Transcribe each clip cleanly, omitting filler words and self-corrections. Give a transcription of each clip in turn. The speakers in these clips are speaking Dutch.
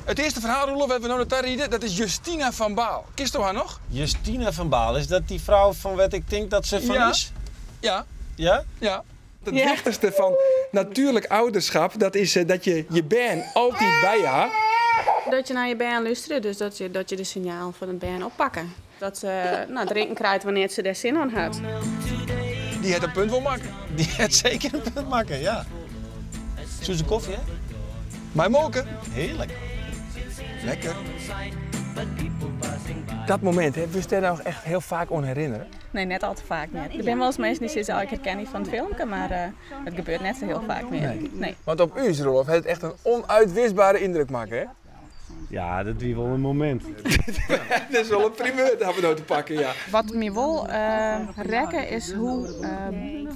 Het eerste verhaal, Roelof, hebben we nog naar rieden. Dat is Justina van Baal. Kist u haar nog? Justina van Baal, is dat die vrouw van wat ik denk dat ze van is? Ja. Ja? Ja. Het wichtigste van natuurlijk ouderschap, dat is dat je je baan altijd bij je hebt. Dat je naar je baan luistert, dus dat je de signaal van een baan oppakken. Dat ze drinken krijgt wanneer ze er zin aan heeft. Die het een punt wil maken. Die heeft zeker een punt maken, ja. Zoeze koffie, hè? Mijn molken. Heerlijk. Lekker. Dat moment, hè, wist je daar nog echt heel vaak aan herinneren? Nee, net al te vaak niet. Er zijn wel eens mensen die zeggen, ik herken niet van het filmpje, maar het gebeurt net zo heel vaak meer. Nee. Want op u, Roelof, heeft het echt een onuitwisbare indruk maken, hè? Ja, dat is wel een moment. Dat is wel een primeur, dat hebben we nou te pakken, ja. Wat me wel rekken is hoe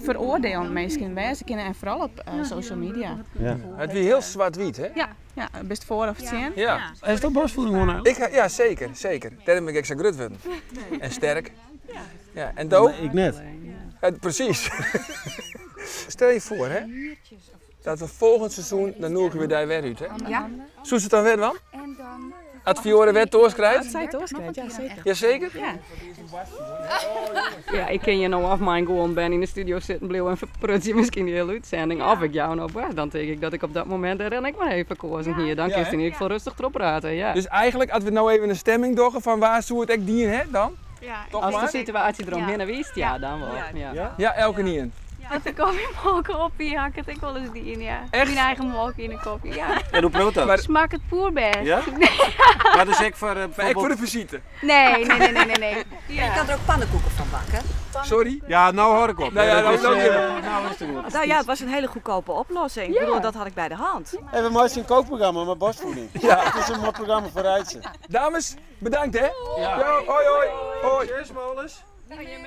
veroordelend mensen wezen kunnen en vooral op social media. Ja. Het is heel zwart-wit, hè? Ja, best voor of zien. Ja. Is dat borstvoeding gewoon eigenlijk? Ja, zeker, zeker. Daarom ben ik zo grut worden. En sterk. Ja, en Do? Ik net. Precies. Stel je voor, hè, dat we volgend seizoen, dan nodigen we daar weer uit, hè? Ja. Zo is het dan weer, man? Als Fiore weer doorskrijgt? Dat zij doorskrijgt, ja zeker. Jazeker? Ja. Ja, ik ken je nou af mijn gewoon ben in de studio zitten bleef en verprut je misschien die hele uitzending. Of ik jou nou was, dan denk ik dat ik op dat moment er en ik maar even kozen hier. Dan kun je in ieder geval rustig erop praten, ja. Dus eigenlijk, als we nou even een stemming doen van waar zou het echt dienen, hè, dan? Ja. Toch Als maar? de situatie eromheen wist, ja, dan wel. Ja. Ja, elke niet. Als ik koffie molken op hier hak het ik wel eens die in, ja. Echt? Mijn eigen molken in een koffie, ja. En hoe proot dat? Maar- Smaakt het poer best. Ja? Maar dus ik voor Maar ik voor de visite. Nee. Je kan er ook pannenkoeken van bakken. Sorry? Ja, nou hoor ik op. Nou ja, dat is, nou niet. nou is het goed. Nou ja, het was een hele goedkope oplossing. Ik bedoel, dat had ik bij de hand. Even mooi een kookprogramma met borstvoeding. Ja. Het is een mooi programma voor Rijtsen. Dames, bedankt, hè? Ja. Yo, hoi, hoi. Hoi. Cheers, molens. Je